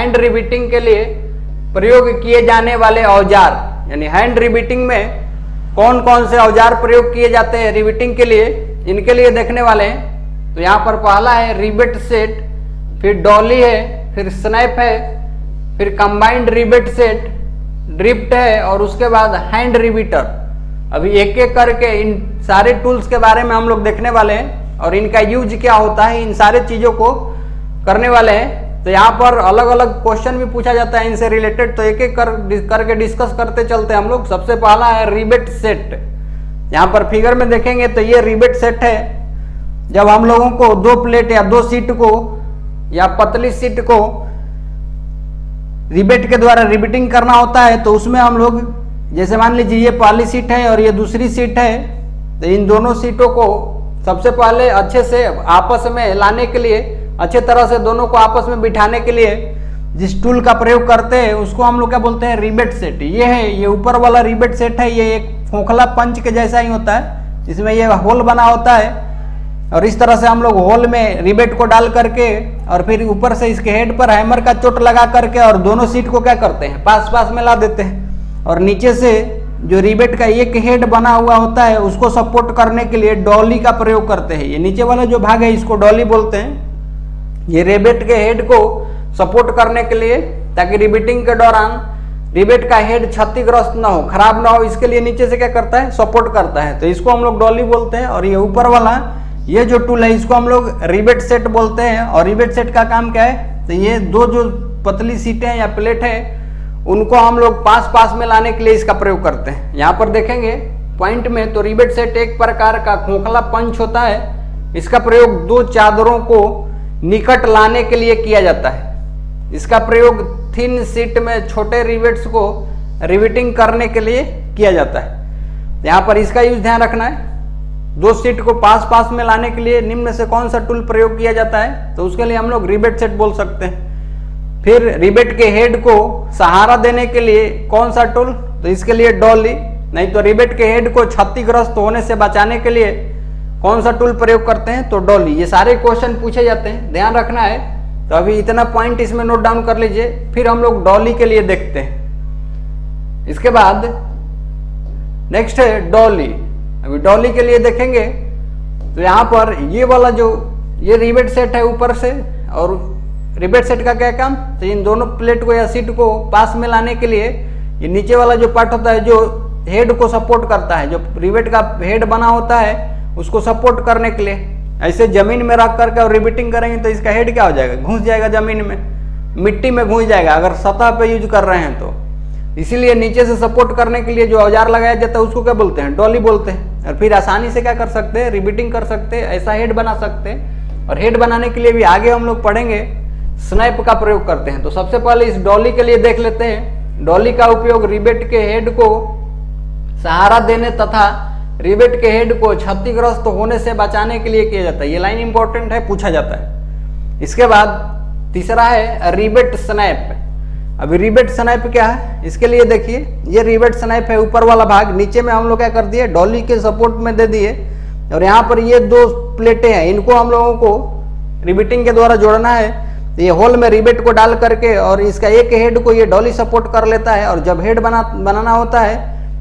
Hand रिबीटिंग के लिए प्रयोग किए जाने वाले औजार, यानी हैंड रिबीटिंग में कौन कौन से औजार प्रयोग किए जाते हैं रिबीटिंग के लिए, इनके लिए देखने वाले हैं। तो यहाँ पर पहला है रिबेट सेट, फिर डॉली है, फिर स्नैप है, फिर कंबाइंड रिबेट सेट, ड्रिफ्ट है और उसके बाद हैंड रिबीटर। अभी एक एक करके इन सारे टूल्स के बारे में हम लोग देखने वाले हैं और इनका यूज क्या होता है, इन सारे चीजों को करने वाले हैं। तो यहाँ पर अलग अलग क्वेश्चन भी पूछा जाता है इनसे रिलेटेड, तो एक एक करके डिस्कस करते चलते हैं हम लोग। सबसे पहला है रिबेट सेट। यहाँ पर फिगर में देखेंगे तो ये रिबेट सेट है। जब हम लोगों को दो प्लेट या दो सीट को या पतली सीट को रिबेट के द्वारा रिबीटिंग करना होता है, तो उसमें हम लोग जैसे मान लीजिए ये पहली सीट है और ये दूसरी सीट है, तो इन दोनों सीटों को सबसे पहले अच्छे से आपस में लाने के लिए, अच्छे तरह से दोनों को आपस में बिठाने के लिए जिस टूल का प्रयोग करते हैं उसको हम लोग क्या बोलते हैं, रिबेट सेट। ये है, ये ऊपर वाला रिबेट सेट है, ये एक खोखला पंच के जैसा ही होता है, जिसमें ये होल बना होता है और इस तरह से हम लोग होल में रिबेट को डाल करके और फिर ऊपर से इसके हेड पर हैमर का चोट लगा करके और दोनों सीट को क्या करते हैं, पास पास में ला देते हैं। और नीचे से जो रिबेट का एक हेड बना हुआ होता है उसको सपोर्ट करने के लिए डॉली का प्रयोग करते हैं। ये नीचे वाला जो भाग है इसको डॉली बोलते हैं। ये रिबेट के हेड को सपोर्ट करने के लिए, ताकि रिबीटिंग के दौरान रिबेट का हेड क्षतिग्रस्त ना हो, खराब ना हो, इसके लिए नीचे से क्या करता है, सपोर्ट करता है। तो इसको हम लोग डॉली बोलते हैं। और ये ऊपर वाला ये जो टूल है इसको हम लोग रिबेट सेट बोलते हैं। और रिबेट सेट का काम क्या है, तो ये दो जो पतली सीटें या प्लेट है उनको हम लोग पास पास में लाने के लिए इसका प्रयोग करते हैं। यहाँ पर देखेंगे पॉइंट में, तो रिबेट सेट एक प्रकार का खोखला पंच होता है। इसका प्रयोग दो चादरों को निकट लाने के लिए किया जाता है। इसका प्रयोग थिन सीट में छोटे रिवेट्स को रिवेटिंग करने के लिए किया जाता है। यहाँ पर इसका यूज ध्यान रखना है। दो सीट को पास पास में लाने के लिए निम्न में से कौन सा टूल प्रयोग किया जाता है, तो उसके लिए हम लोग रिबेट सेट बोल सकते हैं। फिर रिबेट के हेड को सहारा देने के लिए कौन सा टूल, तो इसके लिए डॉली। नहीं तो रिबेट के हेड को क्षतिग्रस्त होने से बचाने के लिए कौन सा टूल प्रयोग करते हैं, तो डॉली। ये सारे क्वेश्चन पूछे जाते हैं, ध्यान रखना है। तो अभी इतना पॉइंट इसमें नोट डाउन कर लीजिए। फिर हम लोग डॉली के लिए देखते हैं। इसके बाद नेक्स्ट है डॉली। अभी डॉली के लिए देखेंगे तो यहाँ पर ये वाला जो ये रिबेट सेट है ऊपर से, और रिबेट सेट का क्या काम, तो इन दोनों प्लेट को या सीट को पास में लाने के लिए ये नीचे वाला जो पार्ट होता है जो हेड को सपोर्ट करता है, जो रिबेट का हेड बना होता है उसको सपोर्ट करने के लिए ऐसे जमीन में रख करके और रिबीटिंग करेंगे तो इसका हेड क्या हो जाएगा, घुस जाएगा जमीन में, मिट्टी में घुस जाएगा अगर सतह पे यूज कर रहे हैं तो। इसीलिए नीचे से सपोर्ट करने के लिए जो औजार लगाया जाता है उसको क्या बोलते हैं, डॉली बोलते हैं। और फिर आसानी से क्या कर सकते हैं, रिबीटिंग कर सकते हैं, ऐसा हेड बना सकते हैं। और हेड बनाने के लिए भी आगे हम लोग पढ़ेंगे स्नैप का प्रयोग करते हैं। तो सबसे पहले इस डॉली के लिए देख लेते हैं। डॉली का उपयोग रिबेट के हेड को सहारा देने तथा रिबेट के हेड को क्षतिग्रस्त होने से बचाने के लिए किया जाता है। ये लाइन इंपॉर्टेंट है, पूछा जाता है। इसके बाद तीसरा है रिबेट स्नैप। अभी रिबेट स्नैप क्या है, इसके लिए देखिए ये रिबेट स्नैप है, ऊपर वाला भाग नीचे में हम लोग क्या कर दिए, डॉली के सपोर्ट में दे दिए। और यहाँ पर ये दो प्लेटें हैं, इनको हम लोगों को रिबीटिंग के द्वारा जोड़ना है। ये होल में रिबेट को डाल करके और इसका एक हेड को ये डॉली सपोर्ट कर लेता है। और जब हेड बनाना होता है,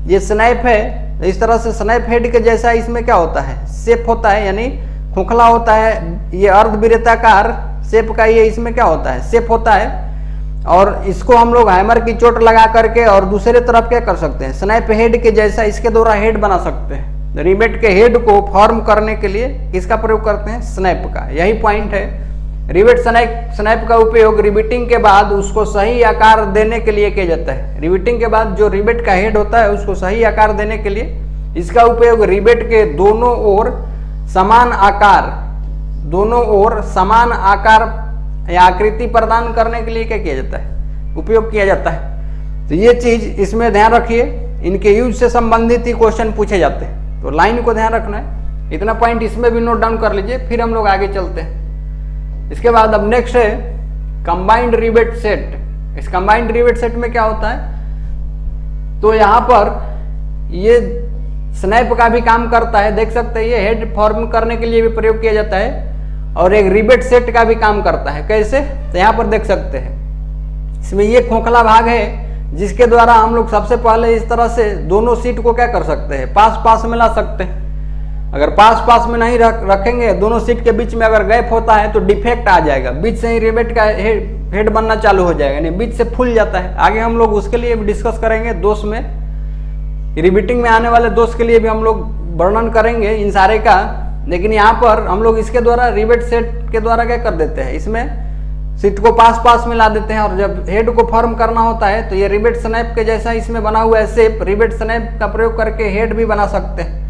ये स्नैप है, इस तरह से स्नैप हेड के जैसा इसमें क्या होता है, शेप होता है, यानी खोखला होता है। ये अर्धवृत्ताकार शेप का ये इसमें क्या होता है, शेप होता है। और इसको हम लोग हैमर की चोट लगा करके और दूसरे तरफ क्या कर सकते हैं, स्नैप हेड के जैसा इसके द्वारा हेड बना सकते हैं। रिबेट के हेड को फॉर्म करने के लिए किसका प्रयोग करते हैं, स्नैप का। यही पॉइंट है। रिबेट स्नैप का उपयोग रिबीटिंग के बाद उसको सही आकार देने के लिए किया जाता है। रिबीटिंग के बाद जो रिबेट का हेड होता है उसको सही आकार देने के लिए इसका उपयोग रिबेट के दोनों ओर समान आकार या आकृति प्रदान करने के लिए क्या किया जाता है, उपयोग किया जाता है। तो ये चीज इसमें ध्यान रखिए, इनके यूज से संबंधित ही क्वेश्चन पूछे जाते हैं। तो लाइन को ध्यान रखना है, इतना पॉइंट इसमें भी नोट डाउन कर लीजिए। फिर हम लोग आगे चलते हैं। इसके बाद अब नेक्स्ट है कंबाइंड रिबेट सेट। इस कंबाइंड रिबेट सेट में क्या होता है, तो यहाँ पर ये स्नैप का भी काम करता है, देख सकते हैं। ये हेड फॉर्म करने के लिए भी प्रयोग किया जाता है और एक रिबेट सेट का भी काम करता है। कैसे, तो यहाँ पर देख सकते हैं इसमें ये खोखला भाग है जिसके द्वारा हम लोग सबसे पहले इस तरह से दोनों सीट को क्या कर सकते हैं, पास पास में ला सकते हैं। अगर पास पास में नहीं रखेंगे, दोनों सीट के बीच में अगर गैप होता है तो डिफेक्ट आ जाएगा, बीच से ही रिवेट का हेड बनना चालू हो जाएगा, यानी बीच से फूल जाता है। आगे हम लोग उसके लिए भी डिस्कस करेंगे, दोष में रिवेटिंग में आने वाले दोष के लिए भी हम लोग वर्णन करेंगे इन सारे का। लेकिन यहाँ पर हम लोग इसके द्वारा रिवेट सेट के द्वारा क्या कर देते हैं, इसमें सीट को पास पास में ला देते हैं, और जब हेड को फॉर्म करना होता है तो ये रिवेट स्नैप के जैसा इसमें बना हुआ है शेप, रिवेट स्नैप का प्रयोग करके हेड भी बना सकते हैं।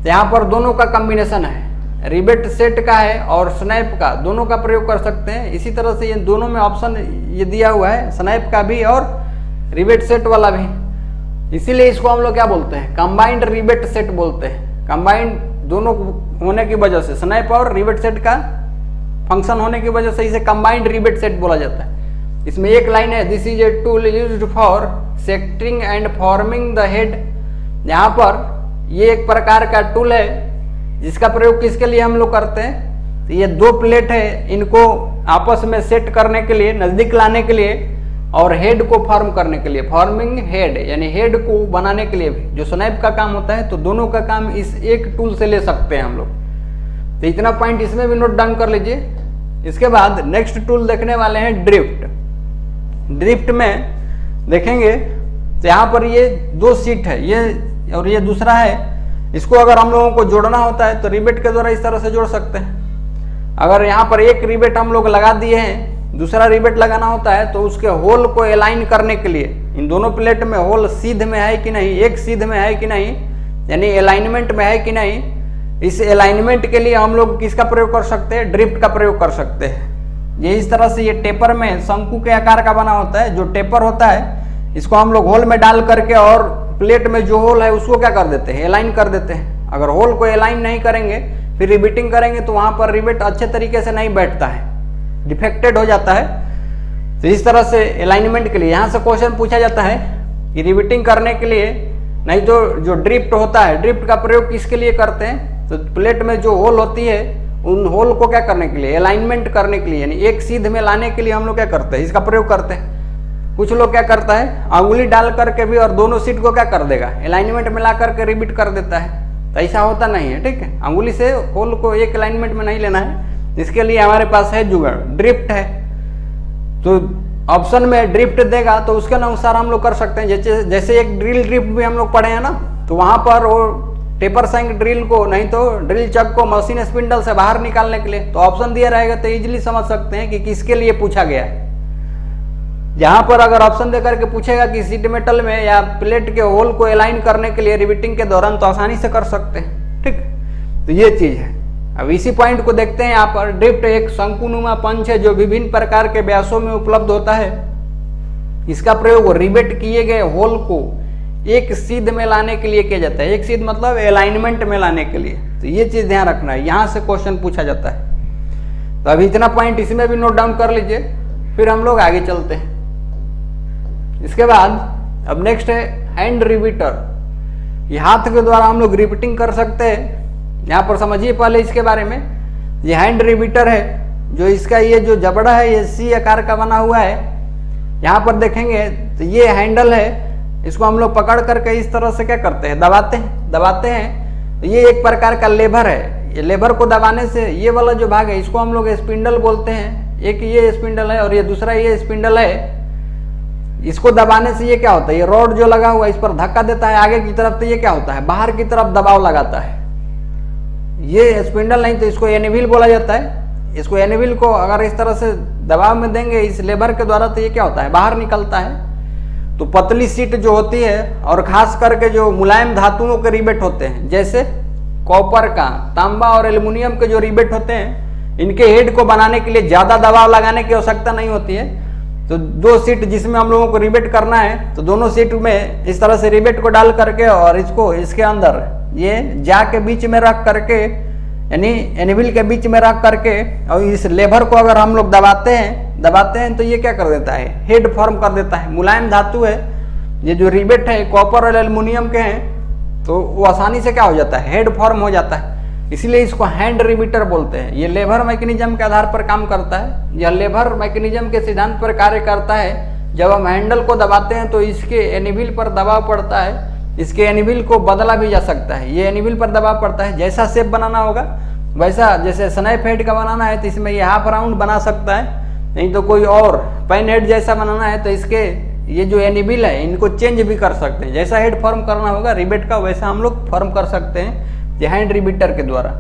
तो यहाँ पर दोनों का कॉम्बिनेशन है, रिवेट सेट का है और स्नैप का, दोनों का प्रयोग कर सकते हैं। इसी तरह से ये दोनों में ऑप्शन ये दिया हुआ है, स्नैप का भी और रिवेट सेट वाला भी। इसीलिए इसको हम लोग क्या बोलते हैं, कंबाइंड रिवेट सेट बोलते हैं। कंबाइंड दोनों होने की वजह से, स्नैप और रिवेट सेट का फंक्शन होने की वजह से इसे कंबाइंड रिवेट सेट बोला जाता है। इसमें एक लाइन है, this is a tool used for setting and forming the head. यहाँ पर ये एक प्रकार का टूल है जिसका प्रयोग किसके लिए हम लोग करते हैं, तो ये दो प्लेट है, इनको आपस में सेट करने के लिए, नजदीक लाने के लिए, और हेड को फॉर्म करने के लिए, फॉर्मिंग हेड यानी हेड को बनाने के लिए भी जो स्नैप का काम होता है। तो दोनों का काम इस एक टूल से ले सकते हैं हम लोग। तो इतना पॉइंट इसमें भी नोट डाउन कर लीजिए। इसके बाद नेक्स्ट टूल देखने वाले हैं ड्रिफ्ट। ड्रिफ्ट में देखेंगे तो यहाँ पर ये दो सीट है, ये और ये दूसरा है। इसको अगर हम लोगों को जोड़ना होता है तो रिवेट के द्वारा इस तरह से जोड़ सकते हैं। अगर यहाँ पर एक रिवेट हम लोग लगा दिए हैं, दूसरा रिवेट लगाना होता है तो उसके होल को अलाइन करने के लिए, इन दोनों प्लेट में होल सीध में है कि नहीं, एक सीध में है कि नहीं, यानी अलाइनमेंट में है कि नहीं, इस अलाइनमेंट के लिए हम लोग किसका प्रयोग कर सकते हैं, ड्रिफ्ट का प्रयोग कर सकते हैं। ये इस तरह से ये टेपर में शंकु के आकार का बना होता है। जो टेपर होता है इसको हम लोग होल में डाल करके और प्लेट में जो होल है उसको क्या कर देते हैं, अलाइन कर देते हैं। अगर होल को अलाइन नहीं करेंगे फिर रिवेटिंग करेंगे तो वहां पर रिवेट अच्छे तरीके से नहीं बैठता है, डिफेक्टेड हो जाता है। तो इस तरह से अलाइनमेंट के लिए यहाँ से क्वेश्चन पूछा जाता है कि रिवेटिंग करने के लिए, नहीं तो जो ड्रिफ्ट होता है, ड्रिफ्ट का प्रयोग किसके लिए करते हैं, तो प्लेट में जो होल होती है उन होल को क्या करने के लिए, अलाइनमेंट करने के लिए, यानी एक सीध में लाने के लिए हम लोग क्या करते हैं, इसका प्रयोग करते हैं। कुछ लोग क्या करता है, अंगुली डाल करके भी और दोनों सीट को क्या कर देगा, अलाइनमेंट में ला करके रिपीट कर देता है। तो ऐसा होता नहीं है, ठीक है। अंगुली से होल को एक अलाइनमेंट में नहीं लेना है, इसके लिए हमारे पास है जुगाड़, ड्रिफ्ट है। तो ऑप्शन में ड्रिफ्ट देगा तो उसके अनुसार हम लोग कर सकते हैं। जैसे एक ड्रिल ड्रिफ्ट भी हम लोग पढ़े हैं ना, तो वहां पर वो टेपर सैंक ड्रिल को, नहीं तो ड्रिल चक को मशीन स्पिंडल से बाहर निकालने के लिए, तो ऑप्शन दिया रहेगा तो इजीली समझ सकते हैं कि किसके लिए पूछा गया है। जहां पर अगर ऑप्शन देकर के पूछेगा कि सीट मेटल में या प्लेट के होल को अलाइन करने के लिए रिवेटिंग के दौरान, तो आसानी से कर सकते हैं, ठीक। तो ये चीज है। अब इसी पॉइंट को देखते हैं। यहाँ पर ड्रिफ्ट एक शंकुनुमा पंच है जो विभिन्न प्रकार के व्यासों में उपलब्ध होता है। इसका प्रयोग रिवेट किए गए होल को एक सीध में लाने के लिए किया जाता है। एक सीध मतलब अलाइनमेंट में लाने के लिए। तो ये चीज ध्यान रखना है, यहां से क्वेश्चन पूछा जाता है। तो अभी इतना पॉइंट इसमें भी नोट डाउन कर लीजिए, फिर हम लोग आगे चलते हैं। इसके बाद अब नेक्स्ट है हैंड रिवीटर। ये हाथ के द्वारा हम लोग रिपीटिंग कर सकते हैं। यहाँ पर समझिए पहले इसके बारे में। ये हैंड रिवीटर है, जो इसका ये जो जबड़ा है ये सी आकार का बना हुआ है। यहाँ पर देखेंगे तो ये हैंडल है, इसको हम लोग पकड़ करके इस तरह से क्या करते हैं, दबाते हैं। तो ये एक प्रकार का लेबर है। ये लेबर को दबाने से ये वाला जो भाग है इसको हम लोग स्पिंडल बोलते हैं। एक ये स्पिंडल है और ये दूसरा ये स्पिंडल है। इसको दबाने से ये क्या होता है, ये रॉड जो लगा हुआ है इस पर धक्का देता है आगे की तरफ, तो ये क्या होता है, बाहर की तरफ दबाव लगाता है। ये स्पिंडल नहीं तो इसको एनिविल बोला जाता है। इसको एनिविल को अगर इस तरह से दबाव में देंगे इस लेबर के द्वारा, तो ये क्या होता है, बाहर निकलता है। तो पतली सीट जो होती है और खास करके जो मुलायम धातुओं के रिवेट होते हैं, जैसे कॉपर का, तांबा और एल्युमिनियम के जो रिवेट होते हैं, इनके हेड को बनाने के लिए ज्यादा दबाव लगाने की आवश्यकता नहीं होती है। तो दो सीट जिसमें हम लोगों को रिवेट करना है, तो दोनों सीट में इस तरह से रिवेट को डाल करके और इसको इसके अंदर ये जा के बीच में रख करके, यानी एनिविल के बीच में रख करके, और इस लेबर को अगर हम लोग दबाते हैं तो ये क्या कर देता है, हेड फॉर्म कर देता है। मुलायम धातु है, ये जो रिवेट है कॉपर और एल्युमिनियम के हैं, तो वो आसानी से क्या हो जाता है, हेड फॉर्म हो जाता है। इसलिए इसको हैंड रिवीटर बोलते हैं। ये लेबर मैकेनिज्म के आधार पर काम करता है। यह लेबर मैकेनिज्म के सिद्धांत पर कार्य करता है, जब हम हैंडल को दबाते हैं तो इसके एनिविल पर दबाव पड़ता है, इसके एनिविल को बदला भी जा सकता है। ये एनिविल पर दबाव पड़ता है, जैसा शेप बनाना होगा वैसा, जैसे स्नैप हेड का बनाना है तो इसमें ये हाफ राउंड बना सकता है, नहीं तो कोई और पैन हेड जैसा बनाना है तो इसके ये जो एनिविल है इनको चेंज भी कर सकते हैं। जैसा हेड फॉर्म करना होगा रिबेट का वैसा हम लोग फॉर्म कर सकते हैं ये हैंड रिबीटर के द्वारा।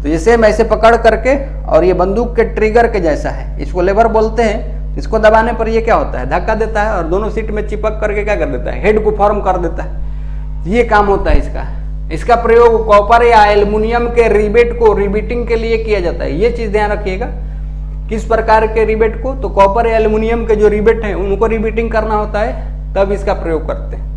तो ये सेम ऐसे पकड़ करके, और ये बंदूक के ट्रिगर के जैसा है, इसको लेवर बोलते हैं। इसको दबाने पर ये क्या होता है, धक्का देता है और दोनों सीट में चिपक करके क्या कर देता है, हेड को फॉर्म कर देता है। ये काम होता है इसका। इसका प्रयोग कॉपर या एल्युमिनियम के रिबेट को रिबीटिंग के लिए किया जाता है। ये चीज ध्यान रखिएगा, किस प्रकार के रिबेट को, तो कॉपर या एल्युमिनियम के जो रिबेट हैं उनको रिबीटिंग करना होता है, तब इसका प्रयोग करते हैं।